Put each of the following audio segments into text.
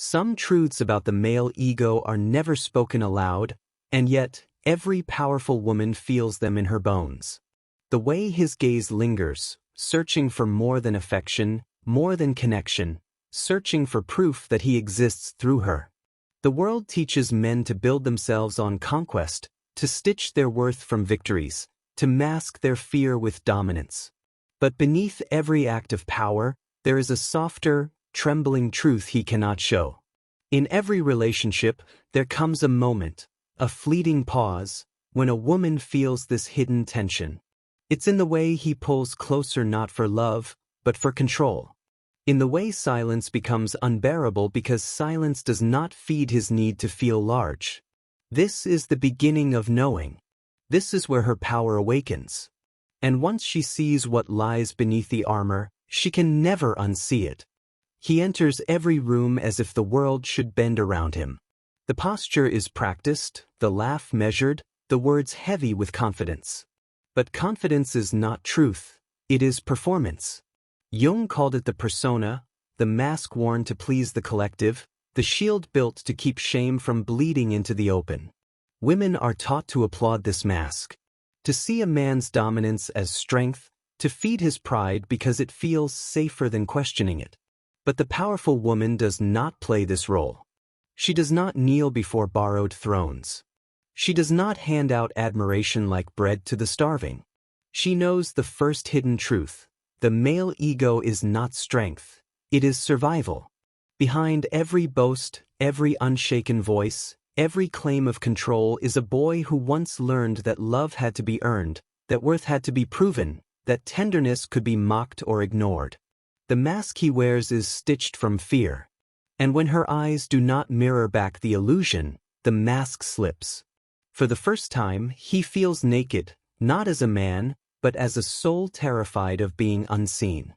Some truths about the male ego are never spoken aloud, and yet, every powerful woman feels them in her bones. The way his gaze lingers, searching for more than affection, more than connection, searching for proof that he exists through her. The world teaches men to build themselves on conquest, to stitch their worth from victories, to mask their fear with dominance. But beneath every act of power, there is a softer, trembling truth he cannot show. In every relationship, there comes a moment, a fleeting pause, when a woman feels this hidden tension. It's in the way he pulls closer not for love, but for control. In the way silence becomes unbearable because silence does not feed his need to feel large. This is the beginning of knowing. This is where her power awakens. And once she sees what lies beneath the armor, she can never unsee it. He enters every room as if the world should bend around him. The posture is practiced, the laugh measured, the words heavy with confidence. But confidence is not truth, it is performance. Jung called it the persona, the mask worn to please the collective, the shield built to keep shame from bleeding into the open. Women are taught to applaud this mask, to see a man's dominance as strength, to feed his pride because it feels safer than questioning it. But the powerful woman does not play this role. She does not kneel before borrowed thrones. She does not hand out admiration like bread to the starving. She knows the first hidden truth. The male ego is not strength, it is survival. Behind every boast, every unshaken voice, every claim of control is a boy who once learned that love had to be earned, that worth had to be proven, that tenderness could be mocked or ignored. The mask he wears is stitched from fear. And when her eyes do not mirror back the illusion, the mask slips. For the first time, he feels naked, not as a man, but as a soul terrified of being unseen.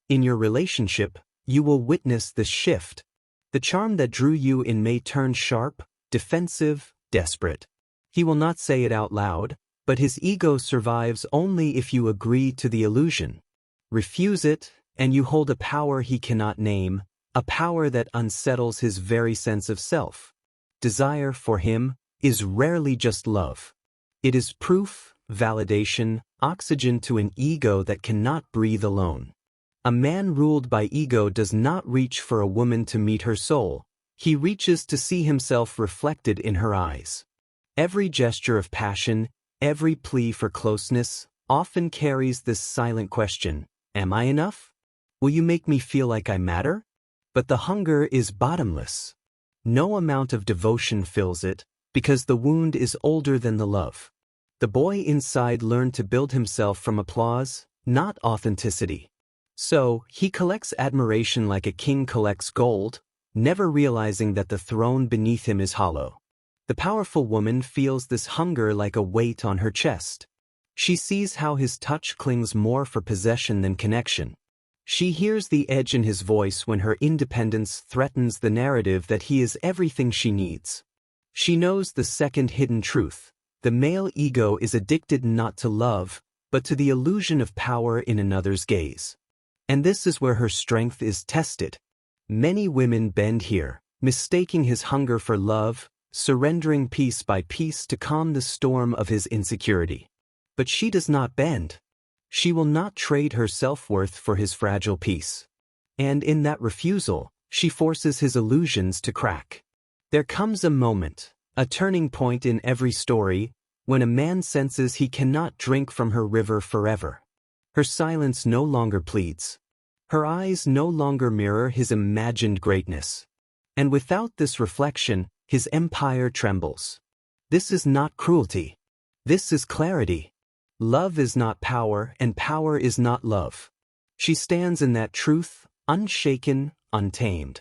In your relationship, you will witness this shift. The charm that drew you in may turn sharp, defensive, desperate. He will not say it out loud, but his ego survives only if you agree to the illusion. Refuse it, and you hold a power he cannot name, a power that unsettles his very sense of self. Desire, for him, is rarely just love. It is proof, validation, oxygen to an ego that cannot breathe alone. A man ruled by ego does not reach for a woman to meet her soul. He reaches to see himself reflected in her eyes. Every gesture of passion, every plea for closeness, often carries this silent question, am I enough? Will you make me feel like I matter? But the hunger is bottomless. No amount of devotion fills it, because the wound is older than the love. The boy inside learned to build himself from applause, not authenticity. So, he collects admiration like a king collects gold, never realizing that the throne beneath him is hollow. The powerful woman feels this hunger like a weight on her chest. She sees how his touch clings more for possession than connection. She hears the edge in his voice when her independence threatens the narrative that he is everything she needs. She knows the second hidden truth. The male ego is addicted not to love, but to the illusion of power in another's gaze. And this is where her strength is tested. Many women bend here, mistaking his hunger for love, surrendering piece by piece to calm the storm of his insecurity. But she does not bend. She will not trade her self-worth for his fragile peace. And in that refusal, she forces his illusions to crack. There comes a moment, a turning point in every story, when a man senses he cannot drink from her river forever. Her silence no longer pleads. Her eyes no longer mirror his imagined greatness. And without this reflection, his empire trembles. This is not cruelty. This is clarity. Love is not power, and power is not love. She stands in that truth, unshaken, untamed.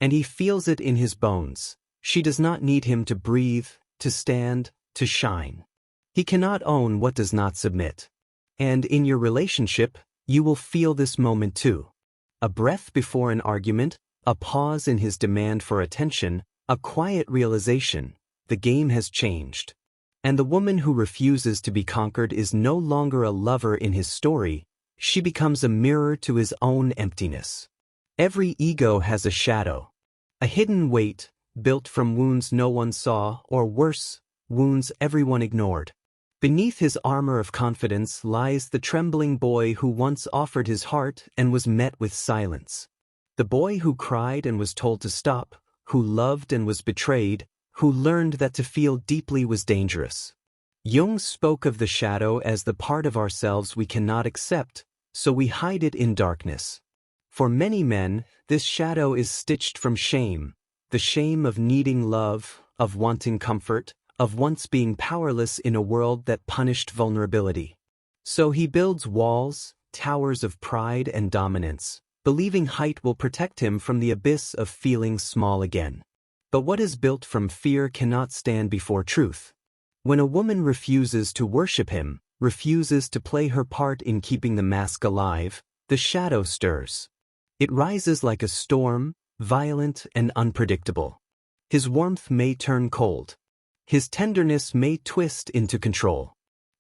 And he feels it in his bones. She does not need him to breathe, to stand, to shine. He cannot own what does not submit. And in your relationship, you will feel this moment too. A breath before an argument, a pause in his demand for attention, a quiet realization, the game has changed. And the woman who refuses to be conquered is no longer a lover in his story, she becomes a mirror to his own emptiness. Every ego has a shadow. A hidden weight, built from wounds no one saw, or worse, wounds everyone ignored. Beneath his armor of confidence lies the trembling boy who once offered his heart and was met with silence. The boy who cried and was told to stop, who loved and was betrayed, who learned that to feel deeply was dangerous. Jung spoke of the shadow as the part of ourselves we cannot accept, so we hide it in darkness. For many men, this shadow is stitched from shame, the shame of needing love, of wanting comfort, of once being powerless in a world that punished vulnerability. So he builds walls, towers of pride and dominance, believing height will protect him from the abyss of feeling small again. But what is built from fear cannot stand before truth. When a woman refuses to worship him, refuses to play her part in keeping the mask alive, the shadow stirs. It rises like a storm, violent and unpredictable. His warmth may turn cold. His tenderness may twist into control.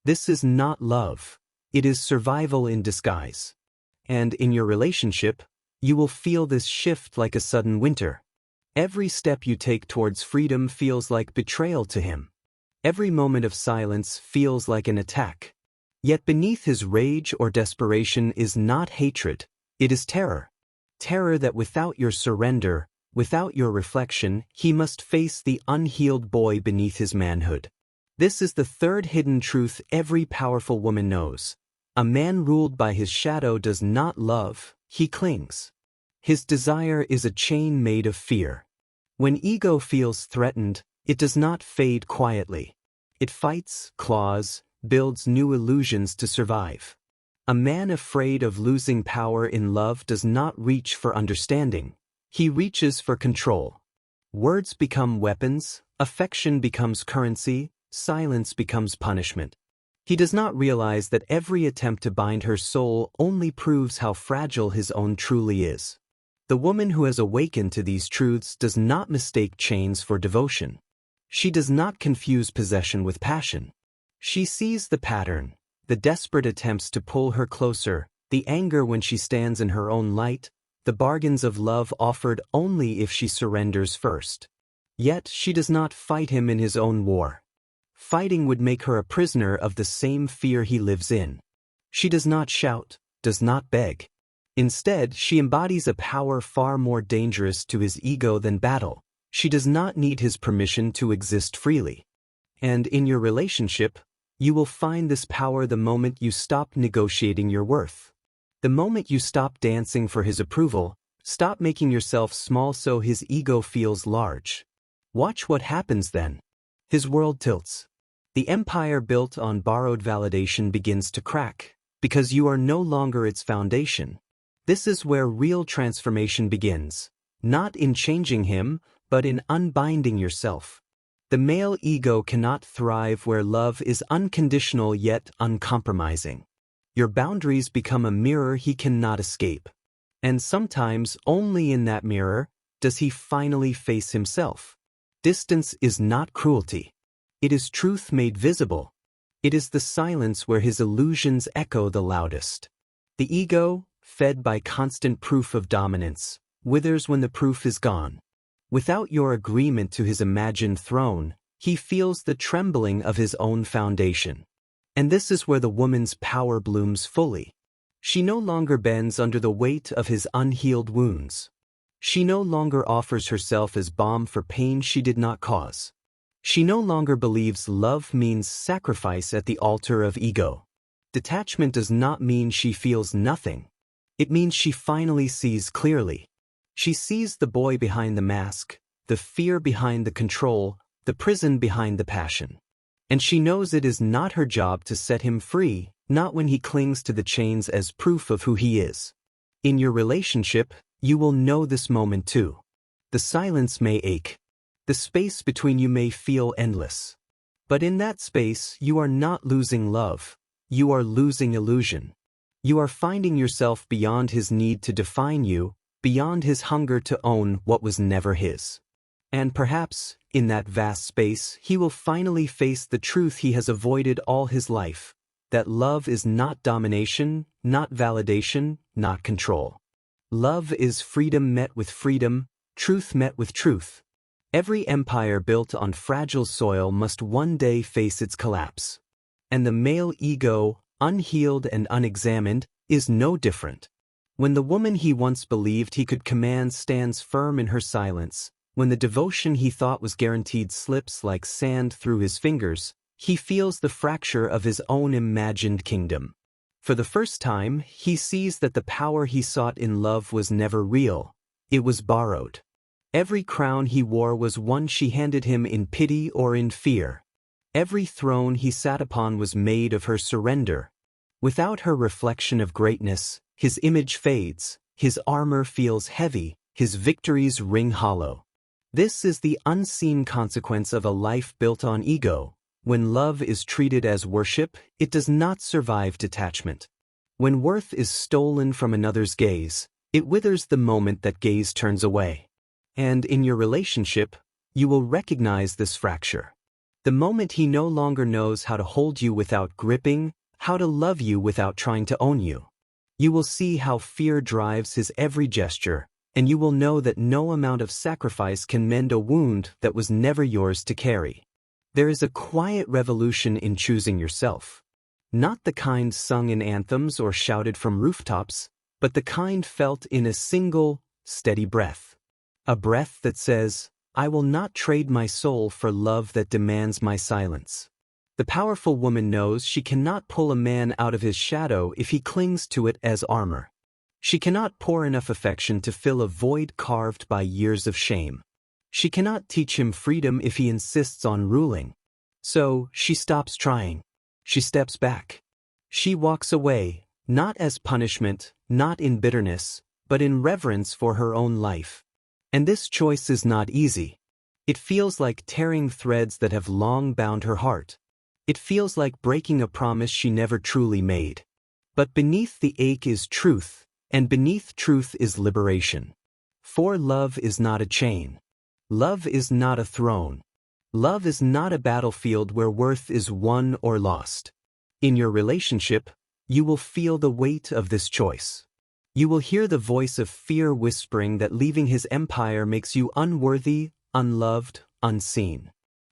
This is not love. It is survival in disguise. And in your relationship, you will feel this shift like a sudden winter. Every step you take towards freedom feels like betrayal to him. Every moment of silence feels like an attack. Yet beneath his rage or desperation is not hatred, it is terror. Terror that without your surrender, without your reflection, he must face the unhealed boy beneath his manhood. This is the third hidden truth every powerful woman knows. A man ruled by his shadow does not love, he clings. His desire is a chain made of fear. When ego feels threatened, it does not fade quietly. It fights, claws, builds new illusions to survive. A man afraid of losing power in love does not reach for understanding. He reaches for control. Words become weapons, affection becomes currency, silence becomes punishment. He does not realize that every attempt to bind her soul only proves how fragile his own truly is. The woman who has awakened to these truths does not mistake chains for devotion. She does not confuse possession with passion. She sees the pattern, the desperate attempts to pull her closer, the anger when she stands in her own light, the bargains of love offered only if she surrenders first. Yet she does not fight him in his own war. Fighting would make her a prisoner of the same fear he lives in. She does not shout, does not beg. Instead, she embodies a power far more dangerous to his ego than battle. She does not need his permission to exist freely. And in your relationship, you will find this power the moment you stop negotiating your worth. The moment you stop dancing for his approval, stop making yourself small so his ego feels large. Watch what happens then. His world tilts. The empire built on borrowed validation begins to crack, because you are no longer its foundation. This is where real transformation begins, not in changing him, but in unbinding yourself. The male ego cannot thrive where love is unconditional yet uncompromising. Your boundaries become a mirror he cannot escape. And sometimes only in that mirror does he finally face himself. Distance is not cruelty. It is truth made visible. It is the silence where his illusions echo the loudest. The ego, fed by constant proof of dominance, withers when the proof is gone. Without your agreement to his imagined throne, he feels the trembling of his own foundation. And this is where the woman's power blooms fully. She no longer bends under the weight of his unhealed wounds. She no longer offers herself as balm for pain she did not cause. She no longer believes love means sacrifice at the altar of ego. Detachment does not mean she feels nothing. It means she finally sees clearly. She sees the boy behind the mask, the fear behind the control, the prison behind the passion. And she knows it is not her job to set him free, not when he clings to the chains as proof of who he is. In your relationship, you will know this moment too. The silence may ache. The space between you may feel endless. But in that space, you are not losing love. You are losing illusion. You are finding yourself beyond his need to define you, beyond his hunger to own what was never his. And perhaps, in that vast space, he will finally face the truth he has avoided all his life, that love is not domination, not validation, not control. Love is freedom met with freedom, truth met with truth. Every empire built on fragile soil must one day face its collapse. And the male ego, unhealed and unexamined, is no different. When the woman he once believed he could command stands firm in her silence, when the devotion he thought was guaranteed slips like sand through his fingers, he feels the fracture of his own imagined kingdom. For the first time, he sees that the power he sought in love was never real. It was borrowed. Every crown he wore was one she handed him in pity or in fear. Every throne he sat upon was made of her surrender. Without her reflection of greatness, his image fades, his armor feels heavy, his victories ring hollow. This is the unseen consequence of a life built on ego. When love is treated as worship, it does not survive detachment. When worth is stolen from another's gaze, it withers the moment that gaze turns away. And in your relationship, you will recognize this fracture. The moment he no longer knows how to hold you without gripping, how to love you without trying to own you. You will see how fear drives his every gesture, and you will know that no amount of sacrifice can mend a wound that was never yours to carry. There is a quiet revolution in choosing yourself. Not the kind sung in anthems or shouted from rooftops, but the kind felt in a single, steady breath. A breath that says, "I will not trade my soul for love that demands my silence." The powerful woman knows she cannot pull a man out of his shadow if he clings to it as armor. She cannot pour enough affection to fill a void carved by years of shame. She cannot teach him freedom if he insists on ruling. So, she stops trying. She steps back. She walks away, not as punishment, not in bitterness, but in reverence for her own life. And this choice is not easy. It feels like tearing threads that have long bound her heart. It feels like breaking a promise she never truly made. But beneath the ache is truth, and beneath truth is liberation. For love is not a chain. Love is not a throne. Love is not a battlefield where worth is won or lost. In your relationship, you will feel the weight of this choice. You will hear the voice of fear whispering that leaving his empire makes you unworthy, unloved, unseen.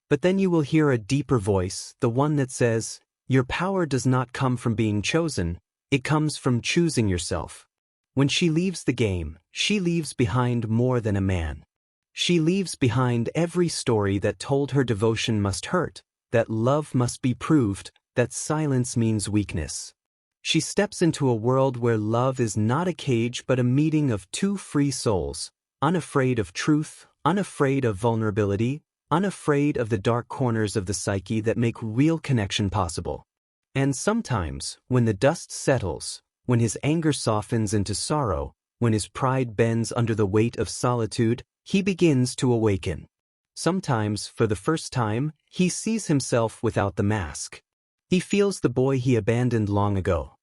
But then you will hear a deeper voice, the one that says, your power does not come from being chosen, it comes from choosing yourself. When she leaves the game, she leaves behind more than a man. She leaves behind every story that told her devotion must hurt, that love must be proved, that silence means weakness. She steps into a world where love is not a cage but a meeting of two free souls, unafraid of truth, unafraid of vulnerability, unafraid of the dark corners of the psyche that make real connection possible. And sometimes, when the dust settles, when his anger softens into sorrow, when his pride bends under the weight of solitude, he begins to awaken. Sometimes, for the first time, he sees himself without the mask. He feels the boy he abandoned long ago.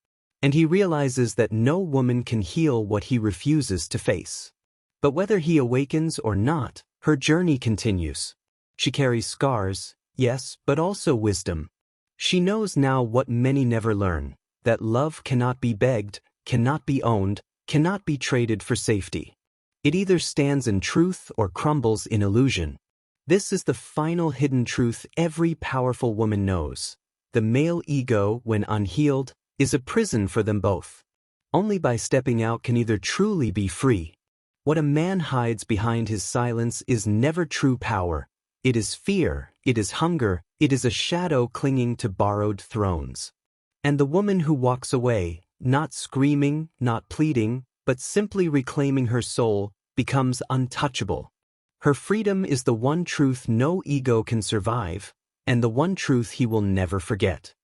And he realizes that no woman can heal what he refuses to face. But whether he awakens or not, her journey continues. She carries scars, yes, but also wisdom. She knows now what many never learn, that love cannot be begged, cannot be owned, cannot be traded for safety. It either stands in truth or crumbles in illusion. This is the final hidden truth every powerful woman knows. The male ego, when unhealed, is a prison for them both. Only by stepping out can either truly be free. What a man hides behind his silence is never true power. It is fear, it is hunger, it is a shadow clinging to borrowed thrones. And the woman who walks away, not screaming, not pleading, but simply reclaiming her soul, becomes untouchable. Her freedom is the one truth no ego can survive, and the one truth he will never forget.